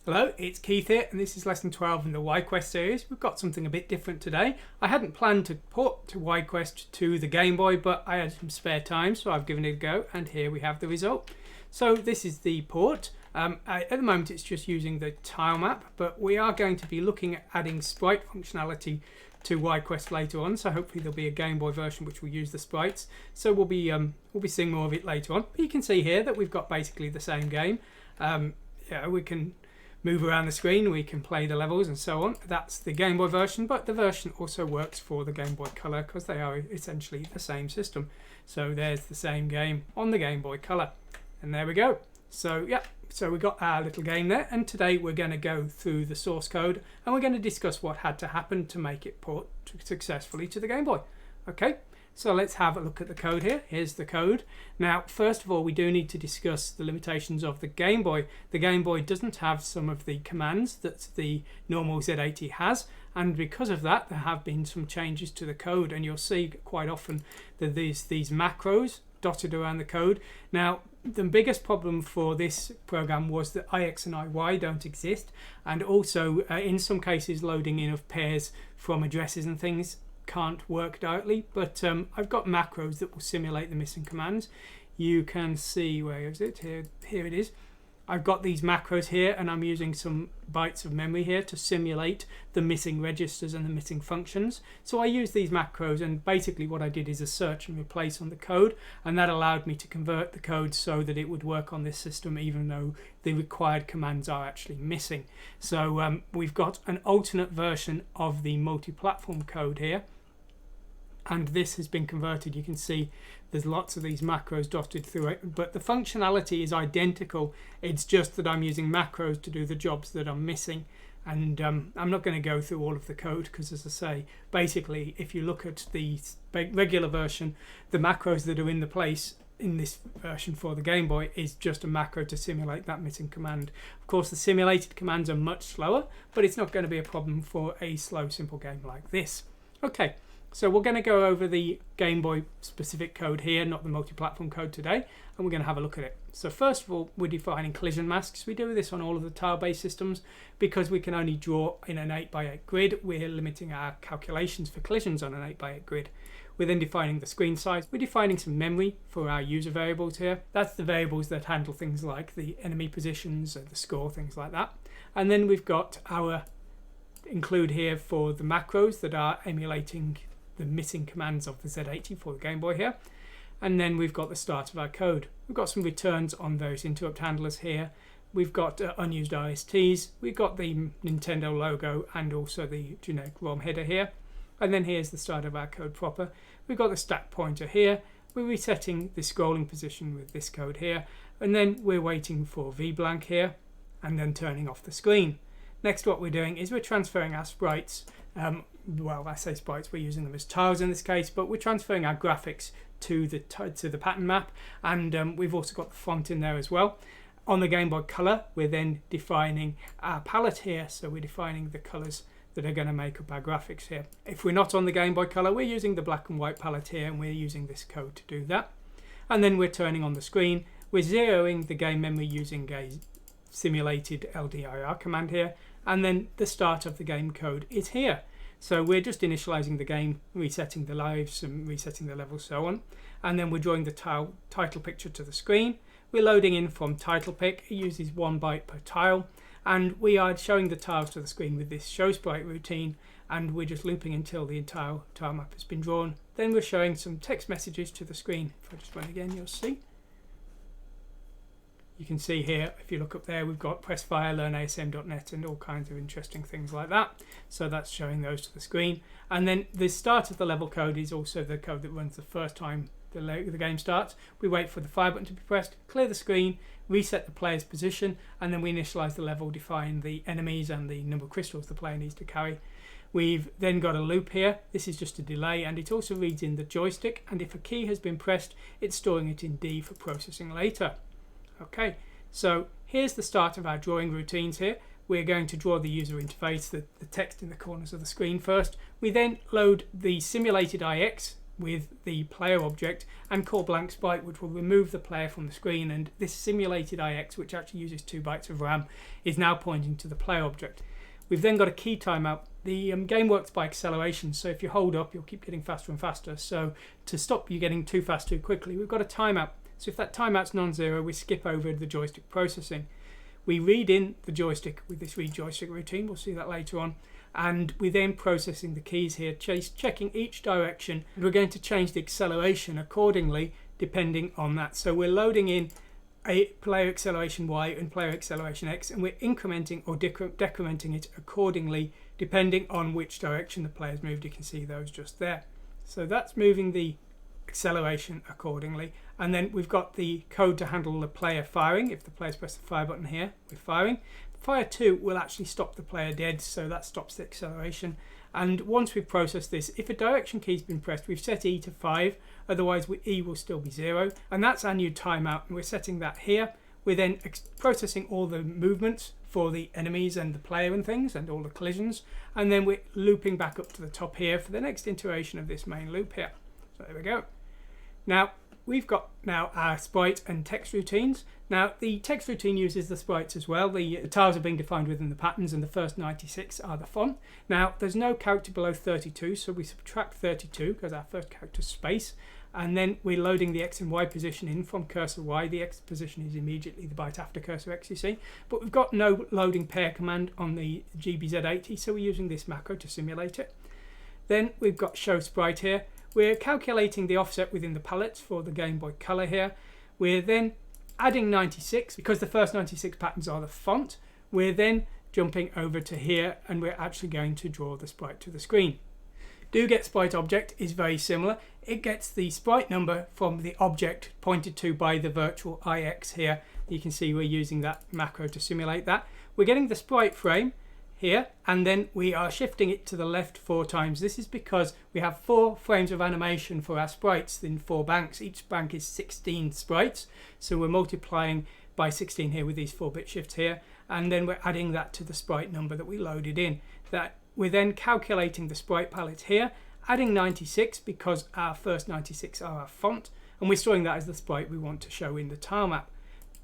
Hello, it's Keith here, and this is lesson 12 in the YQuest series. We've got something a bit different today. I hadn't planned to port to YQuest to the Game Boy, but I had some spare time, so I've given it a go, and here we have the result. So this is the port. At the moment it's just using the tile map, but we are going to be looking at adding sprite functionality to YQuest later on, so hopefully there'll be a Game Boy version which will use the sprites. So we'll be seeing more of it later on. But you can see here that we've got basically the same game. We can move around the screen, we can play the levels and so on. That's the Game Boy version, but the version also works for the Game Boy Color because they are essentially the same system. So there's the same game on the Game Boy Color. And there we go. So yeah, so we got our little game there, and today we're going to go through the source code and we're going to discuss what had to happen to make it port successfully to the Game Boy. Okay, so let's have a look at the code here. Here's the code. Now, first of all, we do need to discuss the limitations of the Game Boy. The Game Boy doesn't have some of the commands that the normal Z80 has, and because of that, there have been some changes to the code, and you'll see quite often that these macros dotted around the code. Now, the biggest problem for this program was that IX and IY don't exist, and also in some cases loading in of pairs from addresses and things can't work directly, but I've got macros that will simulate the missing commands. You can see, where is it? Here it is. I've got these macros here, and I'm using some bytes of memory here to simulate the missing registers and the missing functions. So I use these macros, and basically what I did is a search and replace on the code, and that allowed me to convert the code so that it would work on this system even though the required commands are actually missing. So we've got an alternate version of the multi-platform code here, and this has been converted. You can see there's lots of these macros dotted through it, but the functionality is identical. It's just that I'm using macros to do the jobs that I'm missing, and I'm not going to go through all of the code because, as I say, basically if you look at the regular version, the macros that are in the place in this version for the Game Boy is just a macro to simulate that missing command. Of course, the simulated commands are much slower, but it's not going to be a problem for a slow, simple game like this. Okay. So we're going to go over the Game Boy specific code here, not the multi-platform code today, and we're going to have a look at it. So first of all, we're defining collision masks. We do this on all of the tile-based systems because we can only draw in an 8x8 grid. We're limiting our calculations for collisions on an 8x8 grid. We're then defining the screen size. We're defining some memory for our user variables here. That's the variables that handle things like the enemy positions, the score, things like that. And then we've got our include here for the macros that are emulating the missing commands of the Z80 for the Game Boy here. And then we've got the start of our code. We've got some returns on those interrupt handlers here. We've got unused ISTs. We've got the Nintendo logo and also the generic ROM header here. And then here's the start of our code proper. We've got the stack pointer here. We're resetting the scrolling position with this code here. And then we're waiting for VBlank here and then turning off the screen. Next, what we're doing is we're transferring our sprites. Well, I say sprites, we're using them as tiles in this case, but we're transferring our graphics to the pattern map, and we've also got the font in there as well. On the Game Boy Color, we're then defining our palette here, so we're defining the colors that are going to make up our graphics here. If we're not on the Game Boy Color, we're using the black and white palette here, and we're using this code to do that. And then we're turning on the screen. We're zeroing the game memory using a simulated LDIR command here, and then the start of the game code is here. So we're just initializing the game, resetting the lives and resetting the levels, so on. And then we're drawing the title picture to the screen. We're loading in from title pick. It uses 1 byte per tile. And we are showing the tiles to the screen with this show sprite routine. And we're just looping until the entire tile map has been drawn. Then we're showing some text messages to the screen. If I just run again, you'll see. You can see here, if you look up there, we've got press fire, learn ASM.net and all kinds of interesting things like that. So that's showing those to the screen. And then the start of the level code is also the code that runs the first time the game starts. We wait for the fire button to be pressed, clear the screen, reset the player's position, and then we initialize the level, define the enemies and the number of crystals the player needs to carry. We've then got a loop here. This is just a delay, and it also reads in the joystick, and if a key has been pressed, it's storing it in D for processing later. Okay, so here's the start of our drawing routines here. We're going to draw the user interface, the text in the corners of the screen first. We then load the simulated IX with the player object and call blank sprite, which will remove the player from the screen, and this simulated IX, which actually uses 2 bytes of RAM, is now pointing to the player object. We've then got a key timeout. The game works by acceleration, so if you hold up, you'll keep getting faster and faster. So to stop you getting too fast too quickly, we've got a timeout. So if that timeout's non-zero, we skip over the joystick processing. We read in the joystick with this read joystick routine, we'll see that later on, and we're then processing the keys here, checking each direction, and we're going to change the acceleration accordingly depending on that. So we're loading in a player acceleration Y and player acceleration X, and we're incrementing or decrementing it accordingly depending on which direction the player's moved. You can see those just there. So that's moving the acceleration accordingly, and then we've got the code to handle the player firing. If the player's pressed the fire button here, we're firing. Fire 2 will actually stop the player dead, so that stops the acceleration. And once we've processed this, if a direction key's been pressed, we've set E to 5, otherwise E will still be 0, and that's our new timeout, and we're setting that here. We're then processing all the movements for the enemies and the player and things, and all the collisions, and then we're looping back up to the top here for the next iteration of this main loop here. So there we go. Now we've got our sprite and text routines. Now the text routine uses the sprites as well. The tiles are being defined within the patterns, and the first 96 are the font. Now there's no character below 32, so we subtract 32 because our first character's space, and then we're loading the X and Y position in from cursor Y. The X position is immediately the byte after cursor X, you see, but we've got no loading pair command on the GBZ80, so we're using this macro to simulate it. Then we've got show sprite here. We're calculating the offset within the palettes for the Gameboy Color here. We're then adding 96, because the first 96 patterns are the font. We're then jumping over to here, and we're actually going to draw the sprite to the screen. DoGetSprite object is very similar. It gets the sprite number from the object pointed to by the virtual IX here. You can see we're using that macro to simulate that. We're getting the sprite frame here, and then we are shifting it to the left 4 times. This is because we have 4 frames of animation for our sprites in 4 banks. Each bank is 16 sprites, so we're multiplying by 16 here with these 4-bit shifts here, and then we're adding that to the sprite number that we loaded in. That we're then calculating the sprite palette here, adding 96 because our first 96 are our font, and we're storing that as the sprite we want to show in the tile map.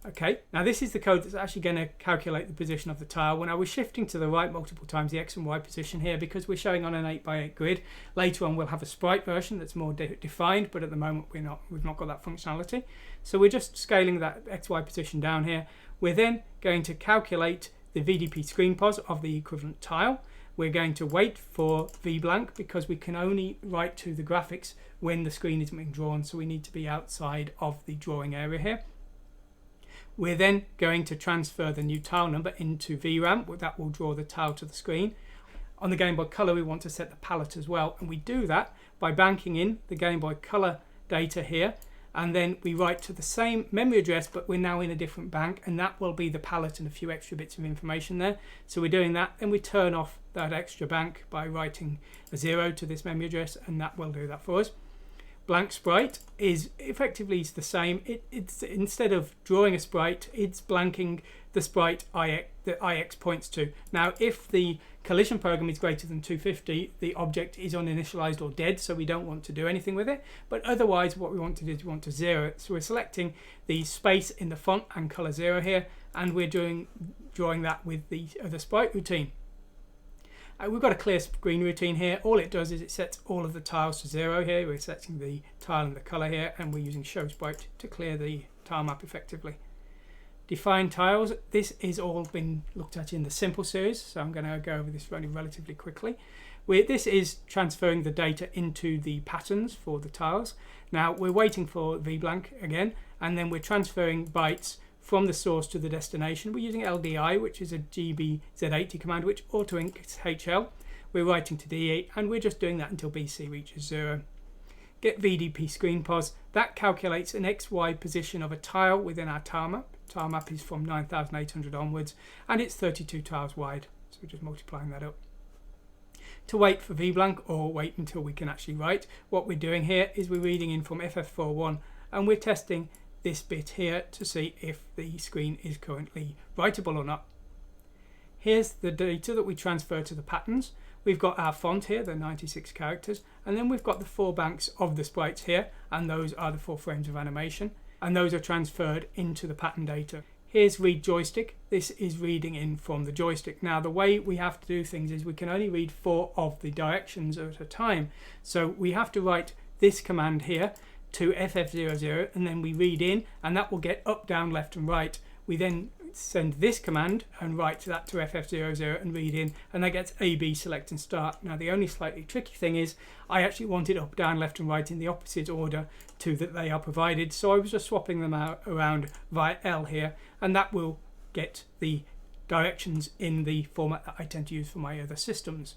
Okay, now this is the code that's actually going to calculate the position of the tile. When I was shifting to the right multiple times the X and Y position here, because we're showing on an 8x8 grid. Later on we'll have a sprite version that's more defined, but at the moment we've not got that functionality. So we're just scaling that XY position down here. We're then going to calculate the VDP screen pos of the equivalent tile. We're going to wait for VBlank because we can only write to the graphics when the screen is being drawn, so we need to be outside of the drawing area here. We're then going to transfer the new tile number into VRAM. That will draw the tile to the screen. On the Gameboy Color, we want to set the palette as well, and we do that by banking in the Gameboy Color data here, and then we write to the same memory address, but we're now in a different bank, and that will be the palette and a few extra bits of information there. So we're doing that, then we turn off that extra bank by writing a 0 to this memory address, and that will do that for us. Blank sprite is effectively the same. It's instead of drawing a sprite, it's blanking the sprite that IX points to. Now, if the collision program is greater than 250, the object is uninitialized or dead, so we don't want to do anything with it. But otherwise, what we want to do is we want to 0 it. So we're selecting the space in the font and color 0 here, and we're drawing that with the other sprite routine. We've got a clear screen routine here. All it does is it sets all of the tiles to 0 here. We're setting the tile and the color here, and we're using show sprite to clear the tile map effectively. Define tiles. This is all been looked at in the simple series, so I'm going to go over this relatively quickly. This is transferring the data into the patterns for the tiles. Now we're waiting for VBlank again, and then we're transferring bytes from the source to the destination. We're using LDI, which is a GBZ80 command, which auto-inks HL. We're writing to D8, and we're just doing that until BC reaches 0. Get VDP screen pos. That calculates an XY position of a tile within our tile map. Tile map is from 9,800 onwards, and it's 32 tiles wide. So we're just multiplying that up. To wait for VBlank, or wait until we can actually write, what we're doing here is we're reading in from FF41, and we're testing this bit here to see if the screen is currently writable or not. Here's the data that we transfer to the patterns. we've got our font here, the 96 characters, and then we've got the 4 banks of the sprites here, and those are the 4 frames of animation, and those are transferred into the pattern data. Here's read joystick. This is reading in from the joystick. Now the way we have to do things is we can only read 4 of the directions at a time. So we have to write this command here to FF00, and then we read in, and that will get up, down, left and right. We then send this command and write that to FF00 and read in, and that gets A, B, select and start. Now the only slightly tricky thing is I actually wanted up, down, left and right in the opposite order to that they are provided, so I was just swapping them out around via L here, and that will get the directions in the format that I tend to use for my other systems.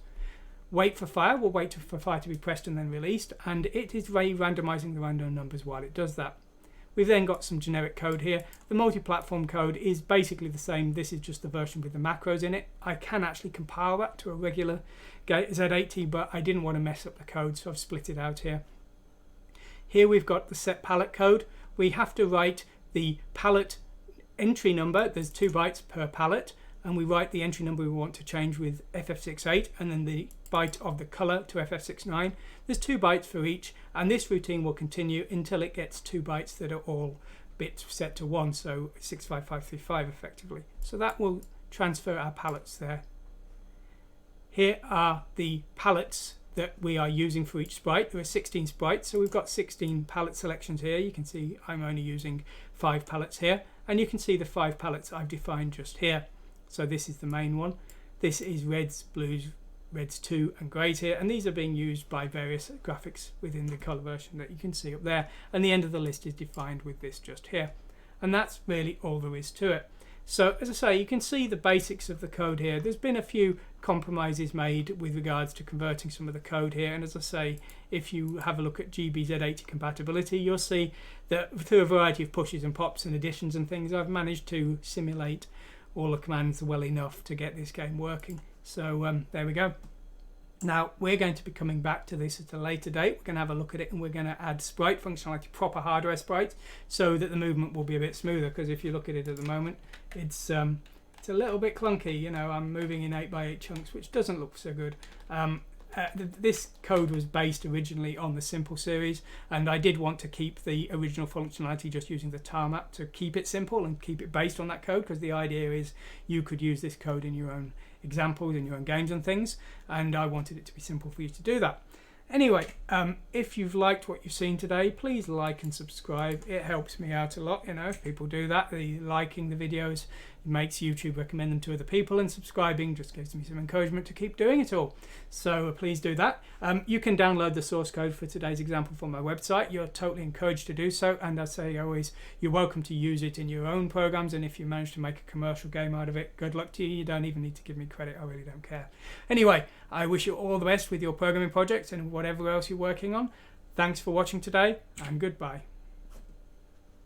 Wait for fire will wait for fire to be pressed and then released, and it is randomizing the random numbers while it does that. We've then got some generic code here. The multi-platform code is basically the same. This is just the version with the macros in it. I can actually compile that to a regular Z80, but I didn't want to mess up the code, so I've split it out here. Here we've got the set palette code. We have to write the palette entry number. There's 2 bytes per palette, and we write the entry number we want to change with FF68, and then the byte of the color to FF69. There's 2 bytes for each, and this routine will continue until it gets 2 bytes that are all bits set to 1, so 65535 effectively. So that will transfer our palettes there. Here are the palettes that we are using for each sprite. There are 16 sprites, so we've got 16 palette selections here. You can see I'm only using 5 palettes here, and you can see the 5 palettes I've defined just here. So this is the main one. This is reds, blues, reds 2 and greys here, and these are being used by various graphics within the color version that you can see up there, and the end of the list is defined with this just here, and that's really all there is to it. So as I say, you can see the basics of the code here. There's been a few compromises made with regards to converting some of the code here, and as I say, if you have a look at GBZ80 compatibility, you'll see that through a variety of pushes and pops and additions and things, I've managed to simulate all the commands well enough to get this game working. So there we go. Now we're going to be coming back to this at a later date. We're going to have a look at it, and we're going to add sprite functionality, proper hardware sprites, so that the movement will be a bit smoother, because if you look at it at the moment, it's a little bit clunky. You know, I'm moving in 8x8 chunks, which doesn't look so good. This code was based originally on the Simple series, and I did want to keep the original functionality just using the tar map to keep it simple and keep it based on that code, because the idea is you could use this code in your own examples, in your own games and things, and I wanted it to be simple for you to do that. Anyway, if you've liked what you've seen today, please like and subscribe. It helps me out a lot, you know, if people do that. Liking the videos makes YouTube recommend them to other people, and subscribing just gives me some encouragement to keep doing it all. So please do that. You can download the source code for today's example from my website. You're totally encouraged to do so, and I say always, you're welcome to use it in your own programs, and if you manage to make a commercial game out of it, good luck to you. You don't even need to give me credit, I really don't care. Anyway, I wish you all the best with your programming projects and whatever else you're working on. Thanks for watching today, and goodbye.